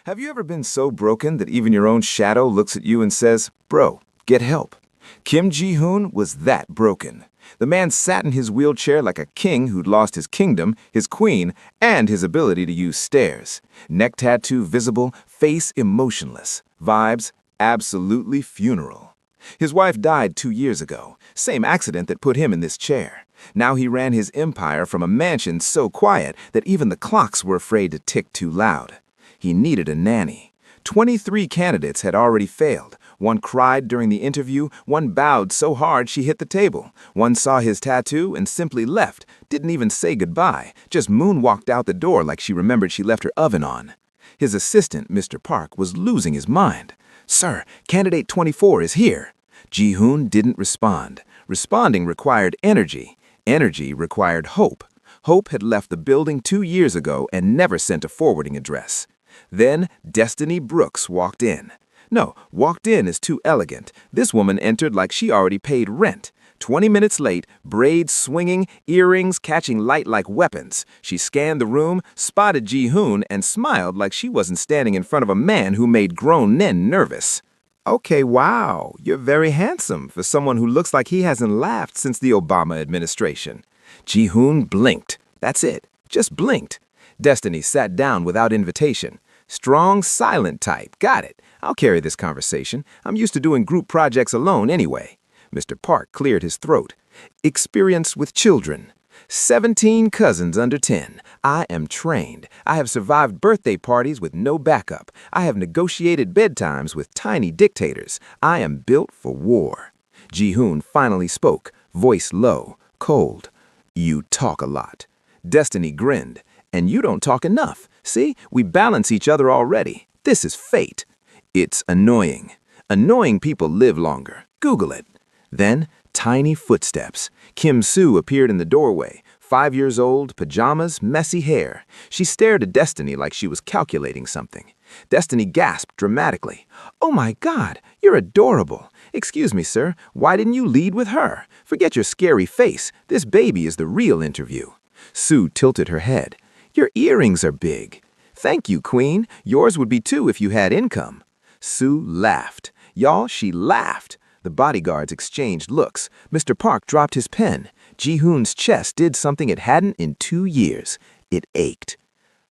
Have you ever been so broken that even your own shadow looks at you and says, "Bro, get help"? Kim Ji-hoon was that broken. The man sat in his wheelchair like a king who'd lost his kingdom, his queen, and his ability to use stairs. Neck tattoo visible, face emotionless, vibes absolutely funeral. His wife died 2 years ago, same accident that put him in this chair. Now he ran his empire from a mansion so quiet that even the clocks were afraid to tick too loud. He needed a nanny. 23 candidates had already failed. One cried during the interview, one bowed so hard she hit the table. One saw his tattoo and simply left, didn't even say goodbye, just moonwalked out the door like she remembered she left her oven on. His assistant, Mr. Park, was losing his mind. "Sir, candidate 24 is here." Ji-hoon didn't respond. Responding required energy. Energy required hope. Hope had left the building 2 years ago and never sent a forwarding address. Then Destiny Brooks walked in. No, walked in is too elegant. This woman entered like she already paid rent. 20 minutes late, braids swinging, earrings catching light like weapons. She scanned the room, spotted Ji-hoon, and smiled like she wasn't standing in front of a man who made grown men nervous. "Okay, wow, you're very handsome for someone who looks like he hasn't laughed since the Obama administration." Ji-hoon blinked. That's it, just blinked. Destiny sat down without invitation. Strong, silent type, got it. I'll carry this conversation. I'm used to doing group projects alone anyway. Mr. Park cleared his throat. "Experience with children. 17 cousins under 10. I am trained. I have survived birthday parties with no backup. I have negotiated bedtimes with tiny dictators. I am built for war." Ji-hoon finally spoke, voice low, cold. "You talk a lot." Destiny grinned. "And you don't talk enough. See, we balance each other already. This is fate." It's annoying. Annoying people live longer. Google it. Then, tiny footsteps. Kim Soo appeared in the doorway, 5 years old, pajamas, messy hair. She stared at Destiny like she was calculating something. Destiny gasped dramatically. "Oh my God, you're adorable. Excuse me, sir, why didn't you lead with her? Forget your scary face. This baby is the real interview." Sue tilted her head. "Your earrings are big." "Thank you, Queen. Yours would be too if you had income." Sue laughed. Y'all, she laughed. The bodyguards exchanged looks. Mr. Park dropped his pen. Ji-hoon's chest did something it hadn't in 2 years. It ached.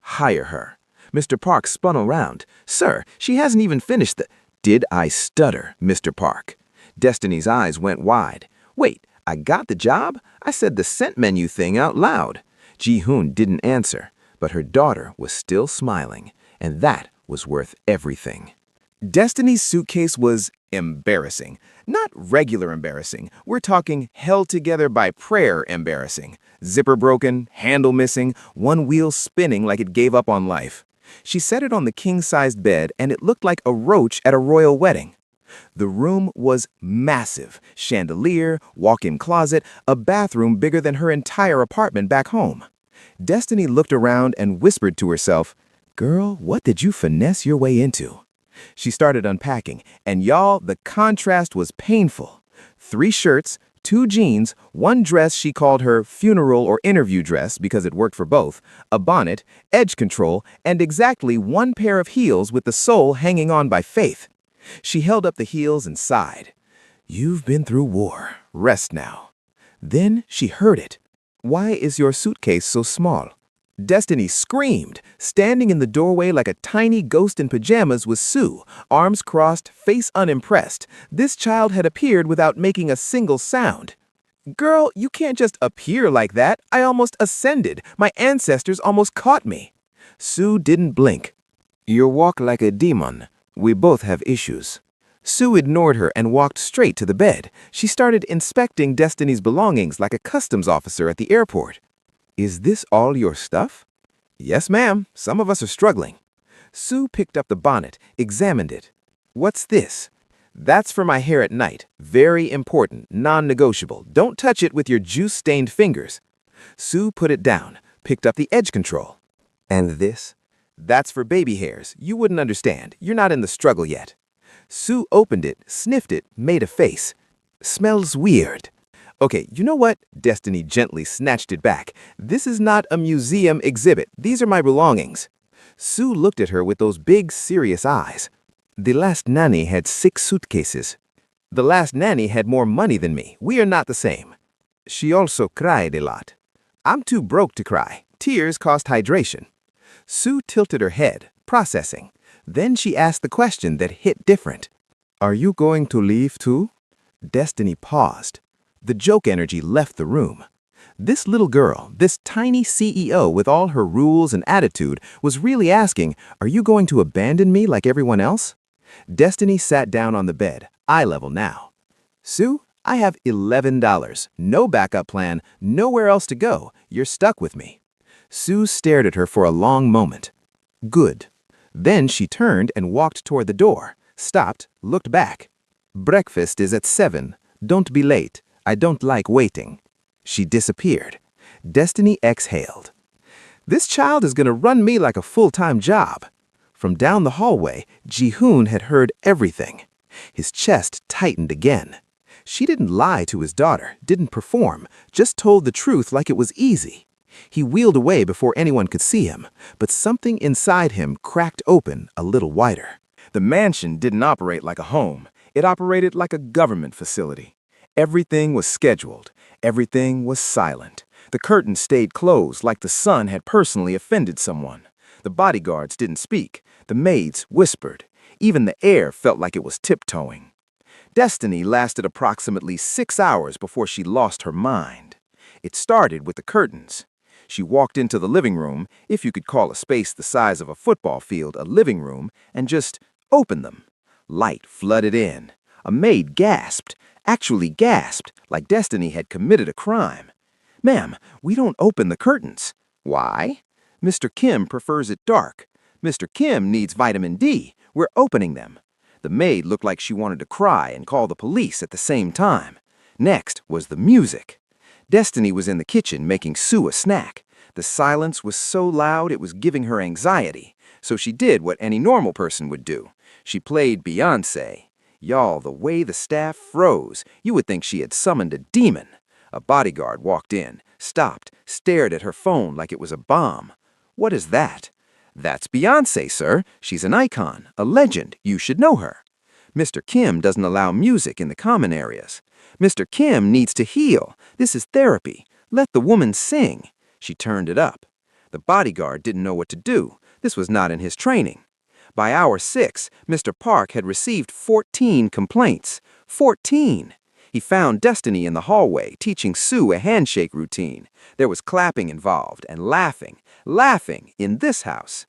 "Hire her." Mr. Park spun around. "Sir, she hasn't even finished the—" "Did I stutter, Mr. Park?" Destiny's eyes went wide. "Wait, I got the job? I said the scent menu thing out loud." Ji-hoon didn't answer, but her daughter was still smiling, and that was worth everything. Destiny's suitcase was embarrassing. Not regular embarrassing. We're talking held together by prayer embarrassing. Zipper broken, handle missing, one wheel spinning like it gave up on life. She set it on the king-sized bed, and it looked like a roach at a royal wedding. The room was massive. Chandelier, walk-in closet, a bathroom bigger than her entire apartment back home. Destiny looked around and whispered to herself, "Girl, what did you finesse your way into?" She started unpacking, and y'all, the contrast was painful. 3 shirts, 2 jeans, 1 dress she called her funeral or interview dress because it worked for both, a bonnet, edge control, and exactly 1 pair of heels with the sole hanging on by faith. She held up the heels and sighed. "You've been through war. Rest now." Then she heard it. "Why is your suitcase so small?" Destiny screamed. Standing in the doorway like a tiny ghost in pajamas was Sue, arms crossed, face unimpressed. This child had appeared without making a single sound. "Girl, you can't just appear like that. I almost ascended. My ancestors almost caught me." Sue didn't blink. "You walk like a demon. We both have issues." Sue ignored her and walked straight to the bed. She started inspecting Destiny's belongings like a customs officer at the airport. "Is this all your stuff?" "Yes, ma'am. Some of us are struggling." Sue picked up the bonnet, examined it. "What's this?" "That's for my hair at night. Very important, non-negotiable. Don't touch it with your juice-stained fingers." Sue put it down, picked up the edge control. "And this?" "That's for baby hairs. You wouldn't understand. You're not in the struggle yet." Sue opened it, sniffed it, made a face. "Smells weird." "Okay, you know what?" Destiny gently snatched it back. "This is not a museum exhibit. These are my belongings." Sue looked at her with those big, serious eyes. The last nanny had 6 suitcases. The last nanny had more money than me. We are not the same. She also cried a lot. I'm too broke to cry. Tears cost hydration. Sue tilted her head, processing. Then she asked the question that hit different. Are you going to leave too? Destiny paused. The joke energy left the room. This little girl, this tiny CEO with all her rules and attitude, was really asking, are you going to abandon me like everyone else? Destiny sat down on the bed, eye level now. Sue, I have $11. No backup plan, nowhere else to go. You're stuck with me. Sue stared at her for a long moment. Good. Then she turned and walked toward the door, stopped, looked back. Breakfast is at 7. Don't be late. I don't like waiting. She disappeared. Destiny exhaled. This child is going to run me like a full-time job. From down the hallway, Ji-hoon had heard everything. His chest tightened again. She didn't lie to his daughter, didn't perform, just told the truth like it was easy. He wheeled away before anyone could see him, but something inside him cracked open a little wider. The mansion didn't operate like a home. It operated like a government facility. Everything was scheduled. Everything was silent. The curtains stayed closed like the son had personally offended someone. The bodyguards didn't speak. The maids whispered. Even the air felt like it was tiptoeing. Destiny lasted approximately 6 hours before she lost her mind. It started with the curtains. She walked into the living room, if you could call a space the size of a football field a living room, and just opened them. Light flooded in. A maid gasped, actually gasped, like Destiny had committed a crime. Ma'am, we don't open the curtains. Why? Mr. Kim prefers it dark. Mr. Kim needs vitamin D. We're opening them. The maid looked like she wanted to cry and call the police at the same time. Next was the music. Destiny was in the kitchen making Sue a snack. The silence was so loud it was giving her anxiety, so she did what any normal person would do. She played Beyoncé. Y'all, the way the staff froze, you would think she had summoned a demon. A bodyguard walked in, stopped, stared at her phone like it was a bomb. What is that? That's Beyoncé, sir. She's an icon, a legend. You should know her. Mr. Kim doesn't allow music in the common areas. Mr. Kim needs to heal. This is therapy. Let the woman sing. She turned it up. The bodyguard didn't know what to do. This was not in his training. By hour 6, Mr. Park had received 14 complaints. 14! He found Destiny in the hallway, teaching Sue a handshake routine. There was clapping involved and laughing. Laughing in this house.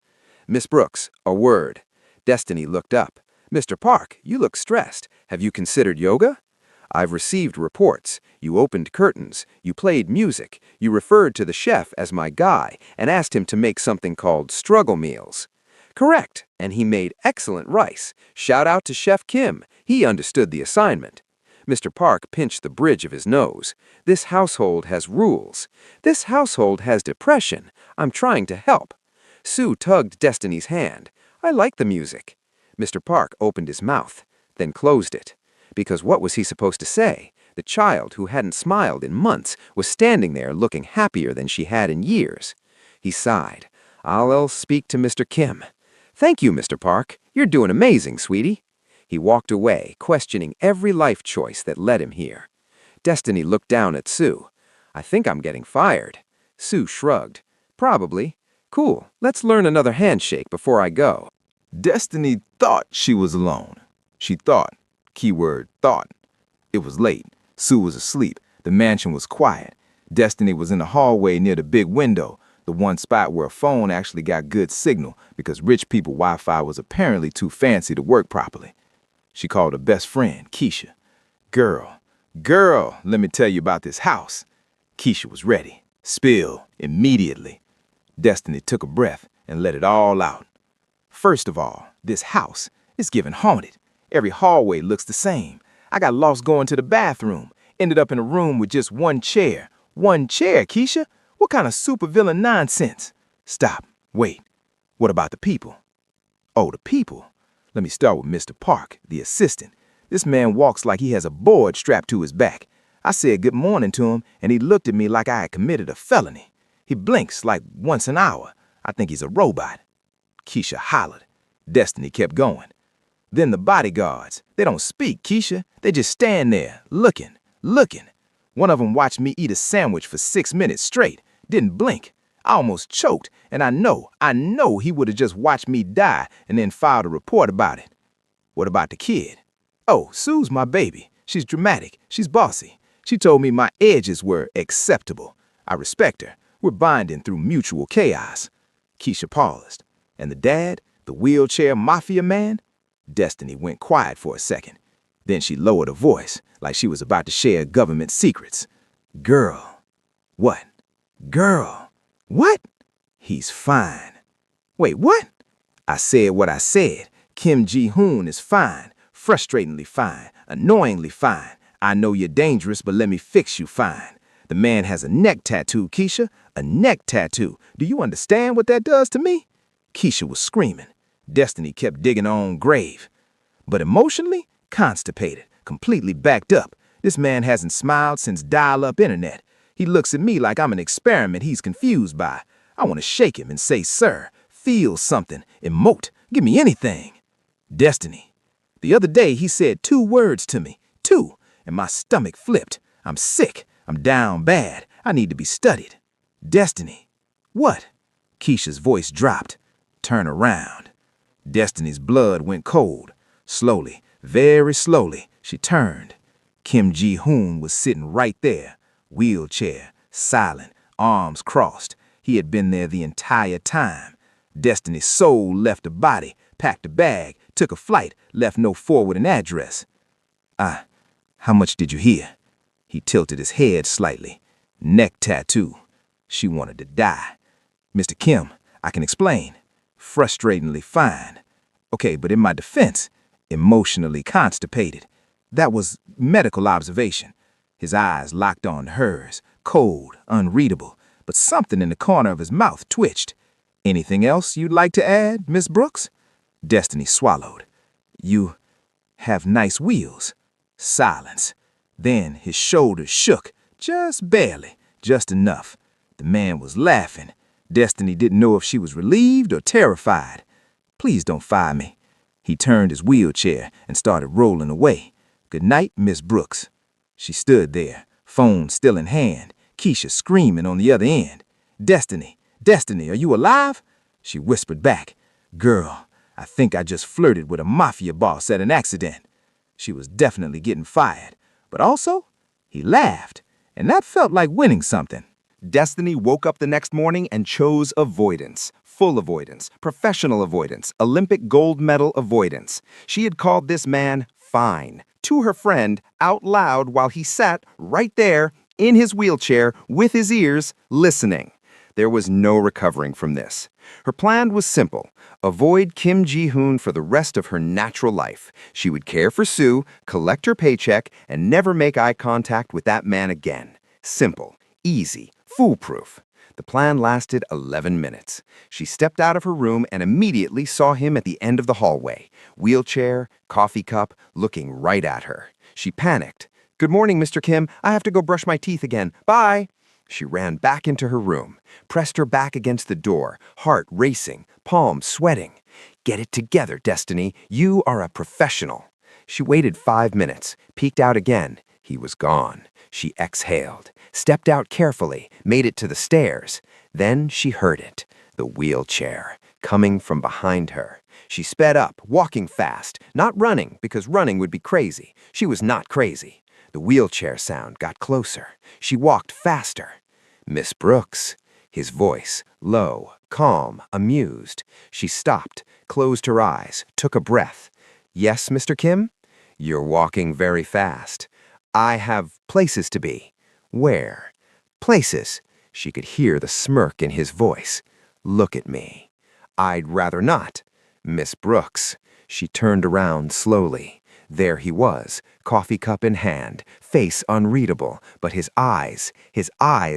Miss Brooks, a word. Destiny looked up. Mr. Park, you look stressed. Have you considered yoga? I've received reports. You opened curtains. You played music. You referred to the chef as my guy and asked him to make something called struggle meals. Correct, and he made excellent rice. Shout out to Chef Kim. He understood the assignment. Mr. Park pinched the bridge of his nose. This household has rules. This household has depression. I'm trying to help. Sue tugged Destiny's hand. I like the music. Mr. Park opened his mouth, then closed it. Because what was he supposed to say? The child, who hadn't smiled in months, was standing there looking happier than she had in years. He sighed. I'll speak to Mr. Kim. Thank you, Mr. Park. You're doing amazing, sweetie. He walked away, questioning every life choice that led him here. Destiny looked down at Sue. I think I'm getting fired. Sue shrugged. Probably. Cool. Let's learn another handshake before I go. Destiny thought she was alone. She thought. Keyword thought. It was late. Sue was asleep. The mansion was quiet. Destiny was in the hallway near the big window, the one spot where a phone actually got good signal because rich people Wi-Fi was apparently too fancy to work properly. She called her best friend, Keisha. Girl, let me tell you about this house. Keisha was ready. Spill immediately. Destiny took a breath and let it all out. First of all, this house is giving haunted. Every hallway looks the same. I got lost going to the bathroom. Ended up in a room with just one chair. One chair, Keisha? What kind of supervillain nonsense? Stop. Wait. What about the people? Oh, the people. Let me start with Mr. Park, the assistant. This man walks like he has a board strapped to his back. I said good morning to him, and he looked at me like I had committed a felony. He blinks like once an hour. I think he's a robot. Keisha hollered. Destiny kept going. Then the bodyguards, they don't speak, Keisha. They just stand there, looking. One of them watched me eat a sandwich for 6 minutes straight, didn't blink. I almost choked, and I know he would have just watched me die and then filed a report about it. What about the kid? Oh, Sue's my baby. She's dramatic. She's bossy. She told me my edges were acceptable. I respect her. We're bonding through mutual chaos. Keisha paused. And the dad, the wheelchair mafia man? Destiny went quiet for a second. Then she lowered her voice, like she was about to share government secrets. Girl. What? Girl. What? He's fine. Wait, what? I said what I said. Kim Ji-hoon is fine. Frustratingly fine. Annoyingly fine. I know you're dangerous, but let me fix you fine. The man has a neck tattoo, Keisha. A neck tattoo. Do you understand what that does to me? Keisha was screaming. Destiny kept digging her own grave. But emotionally, constipated, completely backed up. This man hasn't smiled since dial-up internet. He looks at me like I'm an experiment he's confused by. I want to shake him and say, sir, feel something, emote, give me anything. Destiny. The other day he said 2 words to me, 2, and my stomach flipped. I'm sick. I'm down bad. I need to be studied. Destiny. What? Keisha's voice dropped. Turn around. Destiny's blood went cold. Slowly, very slowly, she turned. Kim Ji-hoon was sitting right there, wheelchair, silent, arms crossed. He had been there the entire time. Destiny's soul left her body, packed a bag, took a flight, left no forwarding address. How much did you hear? He tilted his head slightly. Neck tattoo. She wanted to die. Mr. Kim, I can explain. Frustratingly fine. Okay, but in my defense, emotionally constipated. That was medical observation. His eyes locked on hers, cold, unreadable, but something in the corner of his mouth twitched. Anything else you'd like to add, Miss Brooks? Destiny swallowed. You have nice wheels. Silence. Then his shoulders shook, just barely, just enough. The man was laughing. Destiny didn't know if she was relieved or terrified. Please don't fire me. He turned his wheelchair and started rolling away. Good night, Miss Brooks. She stood there, phone still in hand, Keisha screaming on the other end. Destiny, Destiny, are you alive? She whispered back. Girl, I think I just flirted with a mafia boss at an accident. She was definitely getting fired. But also, he laughed, and that felt like winning something. Destiny woke up the next morning and chose avoidance. Full avoidance, professional avoidance, Olympic gold medal avoidance. She had called this man fine to her friend out loud while he sat right there in his wheelchair with his ears listening. There was no recovering from this. Her plan was simple. Avoid Kim Ji-hoon for the rest of her natural life. She would care for Sue, collect her paycheck, and never make eye contact with that man again. Simple, easy, foolproof. The plan lasted 11 minutes. She stepped out of her room and immediately saw him at the end of the hallway. Wheelchair, coffee cup, looking right at her. She panicked. Good morning, Mr. Kim. I have to go brush my teeth again. Bye. She ran back into her room, pressed her back against the door, heart racing, palms sweating. Get it together, Destiny. You are a professional. She waited 5 minutes, peeked out again. He was gone. She exhaled, stepped out carefully, made it to the stairs. Then she heard it, the wheelchair, coming from behind her. She sped up, walking fast, not running, because running would be crazy. She was not crazy. The wheelchair sound got closer. She walked faster. Miss Brooks. His voice, low, calm, amused. She stopped, closed her eyes, took a breath. Yes, Mr. Kim? You're walking very fast. I have places to be. Where? Places. She could hear the smirk in his voice. Look at me. I'd rather not. Miss Brooks. She turned around slowly. There he was, coffee cup in hand, face unreadable, but his eyes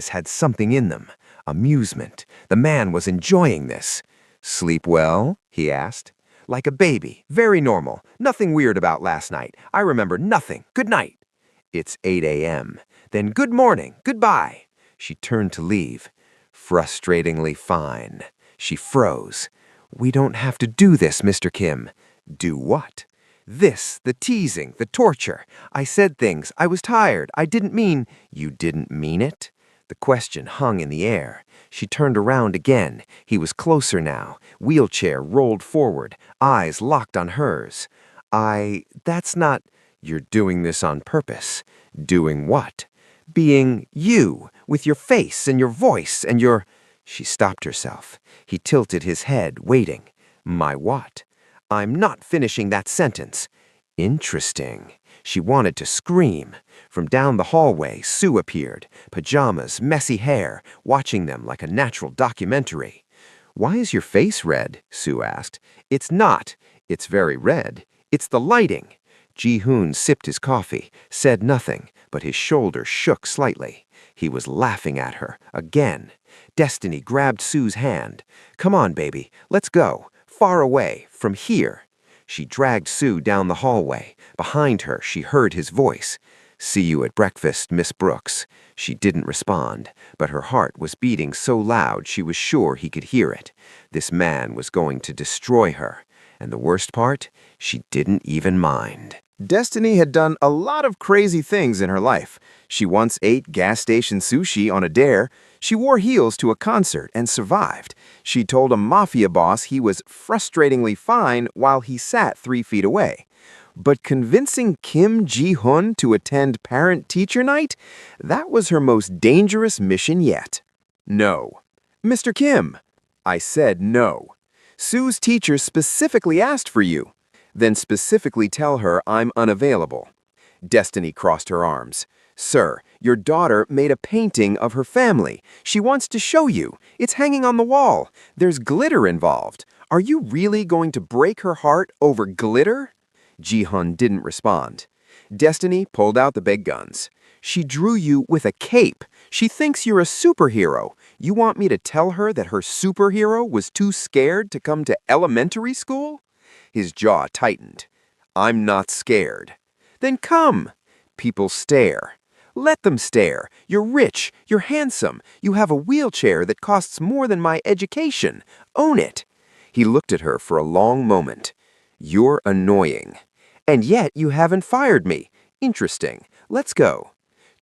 had something in them. Amusement. The man was enjoying this. Sleep well? He asked. Like a baby, very normal. Nothing weird about last night. I remember nothing. Good night. It's 8 a.m. Then good morning, goodbye. She turned to leave. Frustratingly fine. She froze. We don't have to do this, Mr. Kim. Do what? This, the teasing, the torture. I said things. I was tired. I didn't mean. You didn't mean it? The question hung in the air. She turned around again. He was closer now. Wheelchair rolled forward, eyes locked on hers. That's not. You're doing this on purpose. Doing what? Being you, with your face and your voice and your. She stopped herself. He tilted his head, waiting. My what? I'm not finishing that sentence. Interesting. She wanted to scream. From down the hallway, Sue appeared, pajamas, messy hair, watching them like a natural documentary. Why is your face red? Sue asked. It's not. It's very red. It's the lighting. Ji-hoon sipped his coffee, said nothing, but his shoulders shook slightly. He was laughing at her, again. Destiny grabbed Sue's hand. Come on, baby, let's go. Far away, from here. She dragged Sue down the hallway. Behind her, she heard his voice. See you at breakfast, Miss Brooks. She didn't respond, but her heart was beating so loud she was sure he could hear it. This man was going to destroy her. And the worst part, she didn't even mind. Destiny had done a lot of crazy things in her life. She once ate gas station sushi on a dare. She wore heels to a concert and survived. She told a Mafia boss he was frustratingly fine while he sat 3 feet away. But convincing Kim Ji-hoon to attend parent-teacher night, that was her most dangerous mission yet. No. Mr. Kim. I said no. Sue's teacher specifically asked for you. Then specifically tell her I'm unavailable. Destiny crossed her arms. Sir, your daughter made a painting of her family. She wants to show you. It's hanging on the wall. There's glitter involved. Are you really going to break her heart over glitter? Ji-hoon didn't respond. Destiny pulled out the big guns. She drew you with a cape. She thinks you're a superhero. You want me to tell her that her superhero was too scared to come to elementary school? His jaw tightened. I'm not scared. Then come. People stare. Let them stare. You're rich. You're handsome. You have a wheelchair that costs more than my education. Own it. He looked at her for a long moment. You're annoying. And yet you haven't fired me. Interesting. Let's go.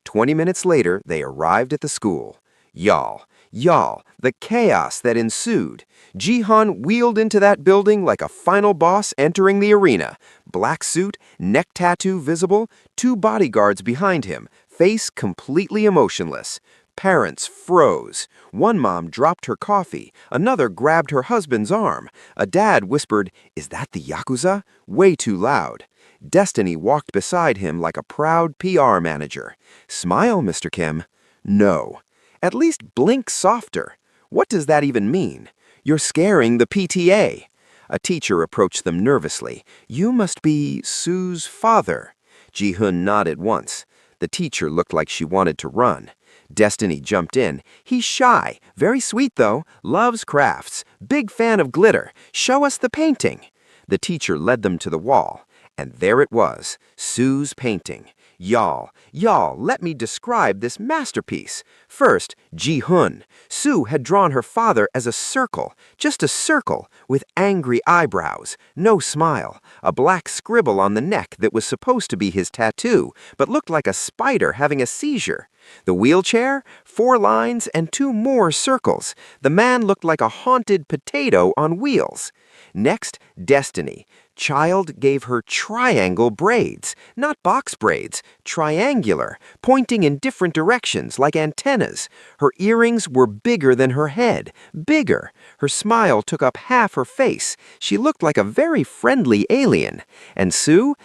20 minutes later, they arrived at the school. Y'all, the chaos that ensued. Ji-hoon wheeled into that building like a final boss entering the arena. Black suit, neck tattoo visible, 2 bodyguards behind him, face completely emotionless. Parents froze. One mom dropped her coffee. Another grabbed her husband's arm. A dad whispered, "Is that the Yakuza?" way too loud. Destiny walked beside him like a proud PR manager. Smile, Mr. Kim. No. At least blink softer. What does that even mean? You're scaring the PTA. A teacher approached them nervously. You must be Sue's father. Ji-hoon nodded once. The teacher looked like she wanted to run. Destiny jumped in. He's shy. Very sweet, though. Loves crafts. Big fan of glitter. Show us the painting. The teacher led them to the wall. And there it was, Sue's painting. Y'all, let me describe this masterpiece. First, Ji-hoon. Sue had drawn her father as a circle, just a circle, with angry eyebrows, no smile, a black scribble on the neck that was supposed to be his tattoo, but looked like a spider having a seizure. The wheelchair, 4 lines and 2 more circles. The man looked like a haunted potato on wheels. Next, Destiny. Child gave her triangle braids, not box braids, triangular, pointing in different directions like antennas. Her earrings were bigger than her head, bigger. Her smile took up half her face. She looked like a very friendly alien. And Sue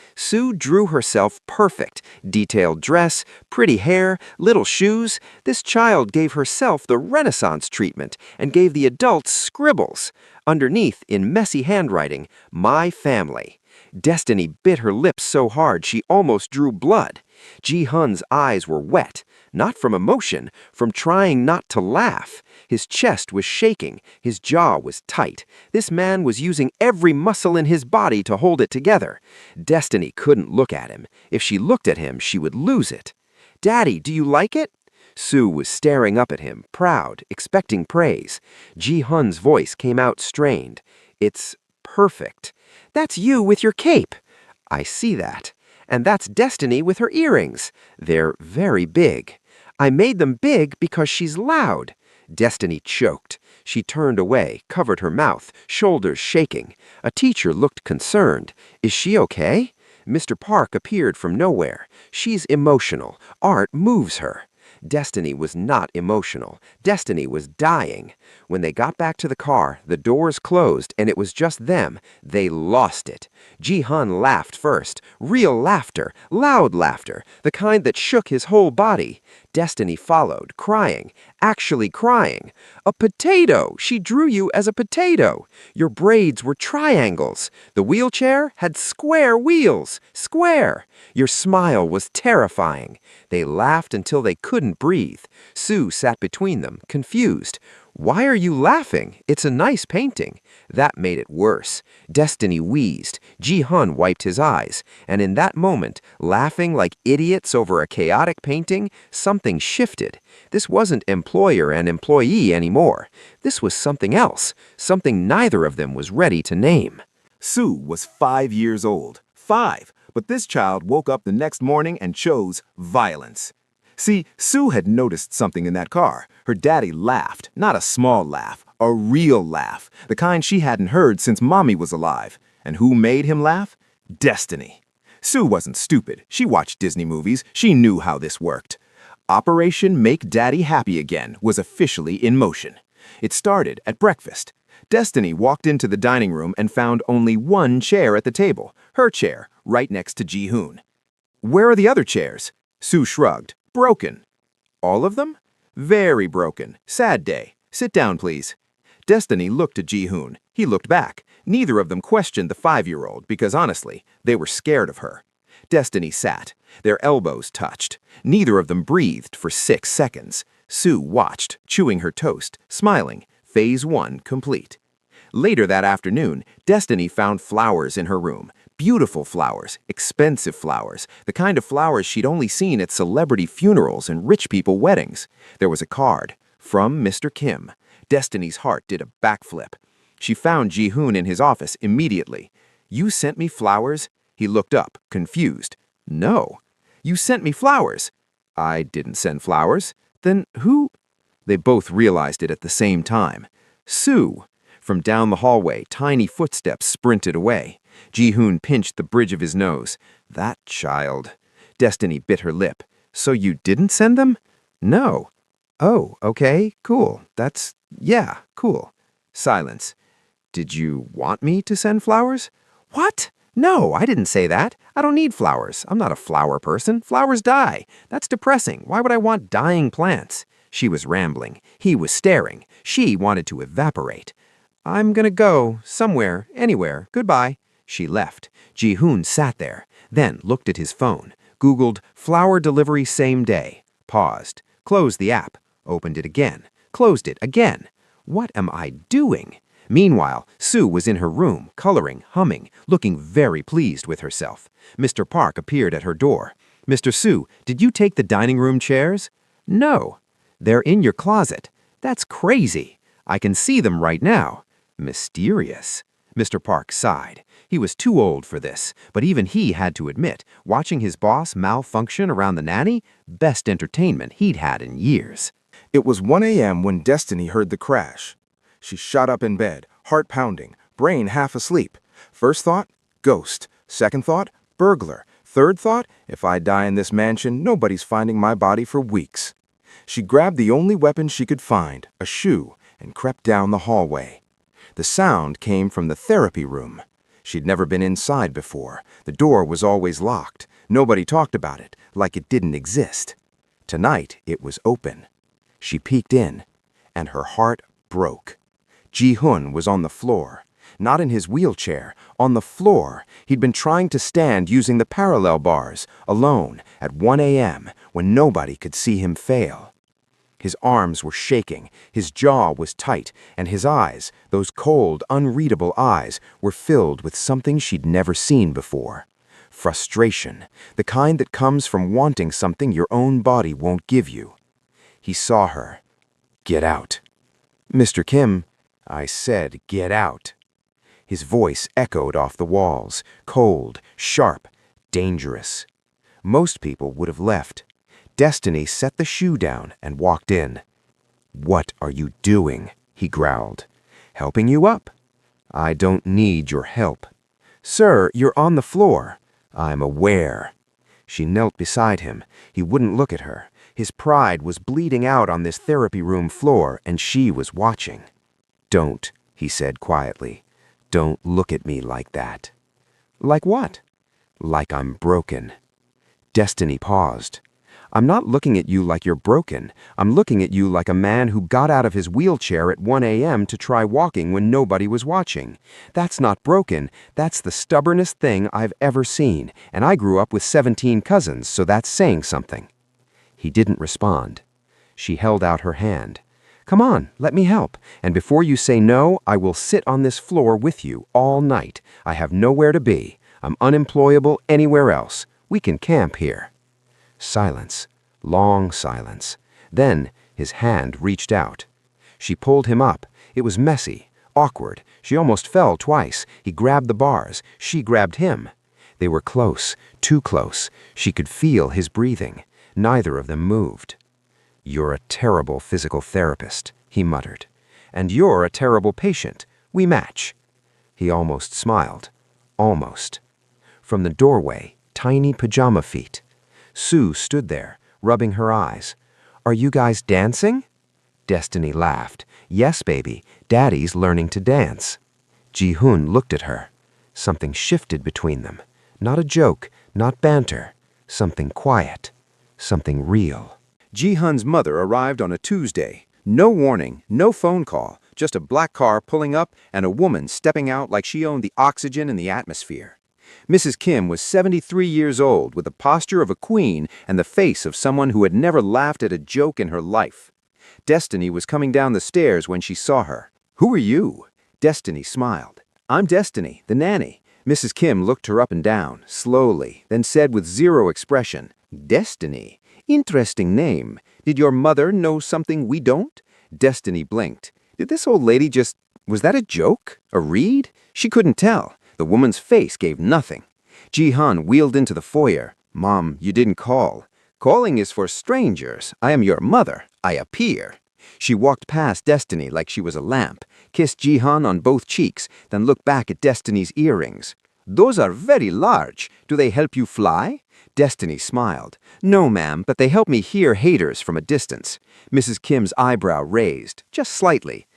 drew herself perfect. Detailed dress, pretty hair, little shoes. This child gave herself the Renaissance treatment and gave the adults scribbles. Underneath, in messy handwriting, my family. Destiny bit her lips so hard she almost drew blood. Ji-hoon's eyes were wet, not from emotion, from trying not to laugh. His chest was shaking, his jaw was tight. This man was using every muscle in his body to hold it together. Destiny couldn't look at him. If she looked at him, she would lose it. Daddy, do you like it? Sue was staring up at him, proud, expecting praise. Ji-hoon's voice came out strained. It's perfect. That's you with your cape. I see that. And that's Destiny with her earrings. They're very big. I made them big because she's loud. Destiny choked. She turned away, covered her mouth, shoulders shaking. A teacher looked concerned. Is she okay? Mr. Park appeared from nowhere. She's emotional. Art moves her. Destiny was not emotional. Destiny was dying. When they got back to the car, the doors closed and it was just them. They lost it. Ji-hun laughed first. Real laughter. Loud laughter. The kind that shook his whole body. Destiny followed, crying. Actually crying. A potato! She drew you as a potato. Your braids were triangles. The wheelchair had square wheels. Square. Your smile was terrifying. They laughed until they couldn't breathe. Sue sat between them, confused. Why are you laughing? It's a nice painting. That made it worse. Destiny wheezed. Ji-hun wiped his eyes. And in that moment, laughing like idiots over a chaotic painting, something shifted. This wasn't employer and employee anymore. This was something else. Something neither of them was ready to name. Sue was 5 years old. 5. But this child woke up the next morning and chose violence. See, Sue had noticed something in that car. Her daddy laughed, not a small laugh, a real laugh, the kind she hadn't heard since Mommy was alive. And who made him laugh? Destiny. Sue wasn't stupid. She watched Disney movies. She knew how this worked. Operation Make Daddy Happy Again was officially in motion. It started at breakfast. Destiny walked into the dining room and found only one chair at the table, her chair, right next to Ji-hoon. Where are the other chairs? Sue shrugged. Broken. All of them? Very broken. Sad day. Sit down, please. Destiny looked at Ji-hoon. He looked back. Neither of them questioned the 5-year-old because, honestly, they were scared of her. Destiny sat. Their elbows touched. Neither of them breathed for 6 seconds. Sue watched, chewing her toast, smiling. Phase 1 complete. Later that afternoon, Destiny found flowers in her room. Beautiful flowers, expensive flowers, the kind of flowers she'd only seen at celebrity funerals and rich people weddings. There was a card, from Mr. Kim. Destiny's heart did a backflip. She found Ji-hoon in his office immediately. You sent me flowers? He looked up, confused. No. You sent me flowers. I didn't send flowers. Then who? They both realized it at the same time. Sue. From down the hallway, tiny footsteps sprinted away. Ji-hoon pinched the bridge of his nose. That child. Destiny bit her lip. So you didn't send them? No. Oh, okay, cool. Yeah, cool. Silence. Did you want me to send flowers? What? No, I didn't say that. I don't need flowers. I'm not a flower person. Flowers die. That's depressing. Why would I want dying plants? She was rambling. He was staring. She wanted to evaporate. I'm gonna go. Somewhere. Anywhere. Goodbye. She left. Ji-hoon sat there, then looked at his phone, Googled flower delivery same day, paused, closed the app, opened it again, closed it again. What am I doing? Meanwhile, Sue was in her room, coloring, humming, looking very pleased with herself. Mr. Park appeared at her door. Mr. Sue, did you take the dining room chairs? No. They're in your closet. That's crazy. I can see them right now. Mysterious. Mr. Park sighed. He was too old for this, but even he had to admit, watching his boss malfunction around the nanny, best entertainment he'd had in years. It was 1 a.m. when Destiny heard the crash. She shot up in bed, heart pounding, brain half asleep. First thought, ghost. Second thought, burglar. Third thought, if I die in this mansion, nobody's finding my body for weeks. She grabbed the only weapon she could find, a shoe, and crept down the hallway. The sound came from the therapy room. She'd never been inside before. The door was always locked. Nobody talked about it, like it didn't exist. Tonight, it was open. She peeked in, and her heart broke. Ji-hoon was on the floor. Not in his wheelchair, on the floor. He'd been trying to stand using the parallel bars, alone, at 1 a.m., when nobody could see him fail. His arms were shaking, his jaw was tight, and his eyes, those cold, unreadable eyes, were filled with something she'd never seen before. Frustration, the kind that comes from wanting something your own body won't give you. He saw her. Get out. Mr. Kim, I said get out. His voice echoed off the walls, cold, sharp, dangerous. Most people would have left. Destiny set the shoe down and walked in. "What are you doing?" he growled. "Helping you up." "I don't need your help." "Sir, you're on the floor." "I'm aware." She knelt beside him. He wouldn't look at her. His pride was bleeding out on this therapy room floor, and she was watching. "Don't," he said quietly. "Don't look at me like that." "Like what?" "Like I'm broken." Destiny paused. "I'm not looking at you like you're broken. I'm looking at you like a man who got out of his wheelchair at 1 a.m. to try walking when nobody was watching. That's not broken. That's the stubbornest thing I've ever seen, and I grew up with 17 cousins, so that's saying something." He didn't respond. She held out her hand. "Come on, let me help. And before you say no, I will sit on this floor with you all night. I have nowhere to be. I'm unemployable anywhere else. We can camp here." Silence. Long silence. Then his hand reached out. She pulled him up. It was messy, awkward. She almost fell twice. He grabbed the bars. She grabbed him. They were close, too close. She could feel his breathing. Neither of them moved. "You're a terrible physical therapist," he muttered. "And you're a terrible patient. We match." He almost smiled. Almost. From the doorway, tiny pajama feet. Sue stood there, rubbing her eyes. "Are you guys dancing?" Destiny laughed. "Yes, baby. Daddy's learning to dance." Ji-hoon looked at her. Something shifted between them. Not a joke, not banter. Something quiet. Something real. Ji-hun's mother arrived on a Tuesday. No warning, no phone call, just a black car pulling up and a woman stepping out like she owned the oxygen in the atmosphere. Mrs. Kim was 73 years old with the posture of a queen and the face of someone who had never laughed at a joke in her life. Destiny was coming down the stairs when she saw her. "Who are you?" Destiny smiled. "I'm Destiny, the nanny." Mrs. Kim looked her up and down, slowly, then said with zero expression, "Destiny? Interesting name. Did your mother know something we don't?" Destiny blinked. Did this old lady just... was that a joke? A read? She couldn't tell. The woman's face gave nothing. Ji-hun wheeled into the foyer. "Mom, you didn't call." "Calling is for strangers. I am your mother. I appear." She walked past Destiny like she was a lamp, kissed Ji-hun on both cheeks, then looked back at Destiny's earrings. "Those are very large. Do they help you fly?" Destiny smiled. "No, ma'am, but they help me hear haters from a distance." Mrs. Kim's eyebrow raised, just slightly.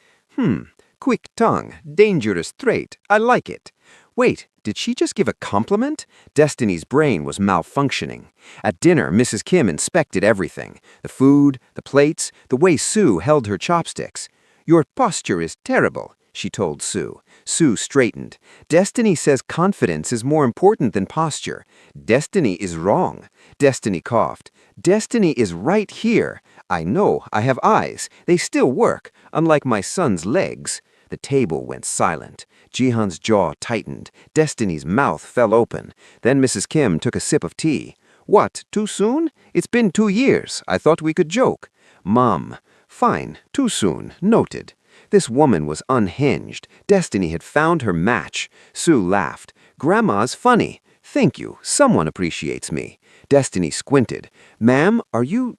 Quick tongue, dangerous trait. I like it." Wait, did she just give a compliment? Destiny's brain was malfunctioning. At dinner, Mrs. Kim inspected everything. The food, the plates, the way Sue held her chopsticks. "Your posture is terrible," she told Sue. Sue straightened. "Destiny says confidence is more important than posture. Destiny is wrong." Destiny coughed. "Destiny is right here. I know, I have eyes. They still work, unlike my son's legs." The table went silent. Ji-hun's jaw tightened. Destiny's mouth fell open. Then Mrs. Kim took a sip of tea. "What, too soon? It's been 2 years. I thought we could joke." "Mom." "Fine, too soon. Noted." This woman was unhinged. Destiny had found her match. Sue laughed. "Grandma's funny." "Thank you. Someone appreciates me." Destiny squinted. "Ma'am, are you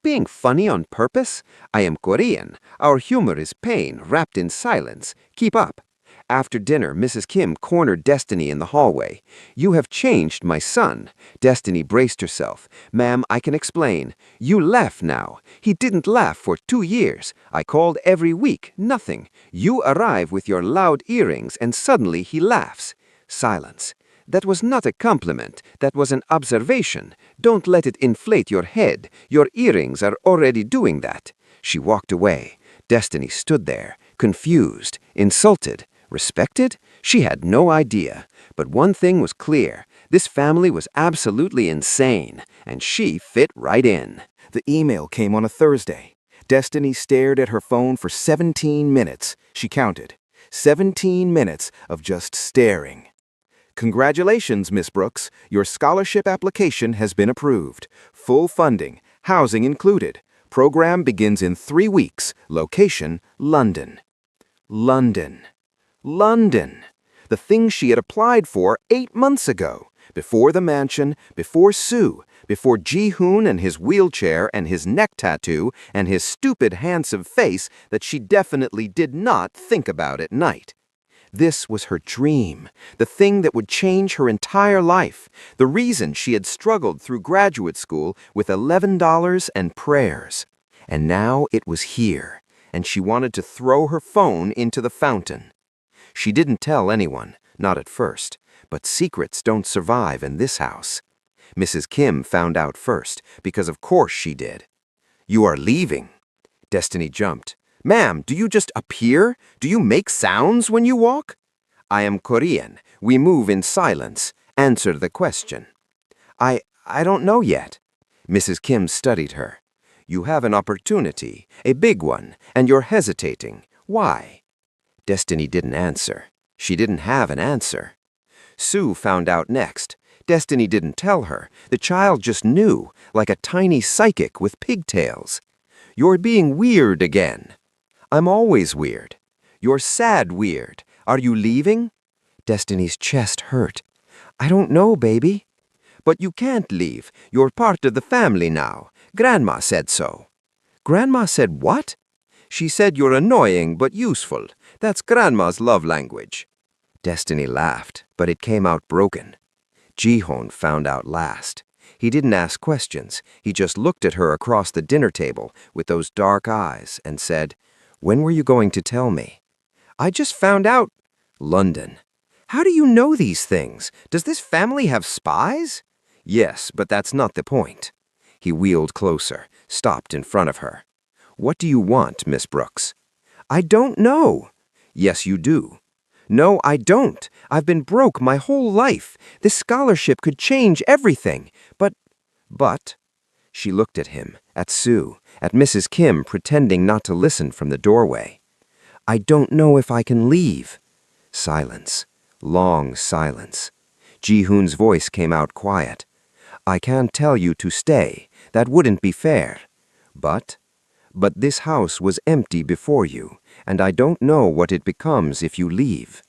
being funny on purpose? I am Korean. Our humor is pain wrapped in silence. Keep up." After dinner, Mrs. Kim cornered Destiny in the hallway. "You have changed my son." Destiny braced herself. "Ma'am, I can explain. You laugh now. He didn't laugh for 2 years. I called every week, nothing. You arrive with your loud earrings and suddenly he laughs." Silence. "That was not a compliment. That was an observation. Don't let it inflate your head. Your earrings are already doing that." She walked away. Destiny stood there, confused, insulted, respected? She had no idea. But one thing was clear. This family was absolutely insane, and she fit right in. The email came on a Thursday. Destiny stared at her phone for 17 minutes. She counted. 17 minutes of just staring. "Congratulations, Miss Brooks. Your scholarship application has been approved. Full funding, housing included. Program begins in 3 weeks. Location, London." London. London. the thing she had applied for 8 months ago, before the mansion, before Sue, before Ji-hoon and his wheelchair and his neck tattoo and his stupid handsome face that she definitely did not think about at night. This was her dream, the thing that would change her entire life, the reason she had struggled through graduate school with $11 and prayers. And now it was here, and she wanted to throw her phone into the fountain. She didn't tell anyone, not at first, but secrets don't survive in this house. Mrs. Kim found out first, because of course she did. "You are leaving." Destiny jumped. "Ma'am, do you just appear? Do you make sounds when you walk?" "I am Korean. We move in silence. Answer the question." I don't know yet." Mrs. Kim studied her. "You have an opportunity, a big one, and you're hesitating. Why?" Destiny didn't answer. She didn't have an answer. Sue found out next. Destiny didn't tell her. The child just knew, like a tiny psychic with pigtails. "You're being weird again." "I'm always weird." "You're sad weird. Are you leaving?" Destiny's chest hurt. "I don't know, baby." "But you can't leave. You're part of the family now. Grandma said so." "Grandma said what?" "She said you're annoying but useful. That's Grandma's love language." Destiny laughed, but it came out broken. Ji-hoon found out last. He didn't ask questions. He just looked at her across the dinner table with those dark eyes and said, "When were you going to tell me?" "I just found out." "London." "How do you know these things? Does this family have spies?" "Yes, but that's not the point." He wheeled closer, stopped in front of her. "What do you want, Miss Brooks?" "I don't know." "Yes, you do." "No, I don't. I've been broke my whole life. This scholarship could change everything. But... She looked at him, at Sue, at Mrs. Kim pretending not to listen from the doorway. "I don't know if I can leave." Silence. Long silence. Ji-hoon's voice came out quiet. "I can't tell you to stay. That wouldn't be fair. But this house was empty before you, and I don't know what it becomes if you leave."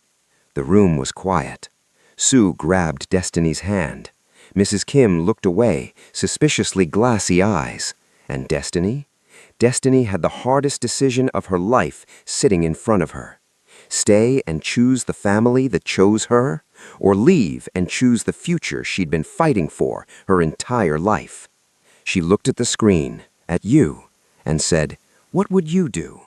The room was quiet. Sue grabbed Destiny's hand. Mrs. Kim looked away, suspiciously glassy eyes. And Destiny? Destiny had the hardest decision of her life sitting in front of her. Stay and choose the family that chose her, or leave and choose the future she'd been fighting for her entire life. She looked at the screen, at you, and said, "What would you do?"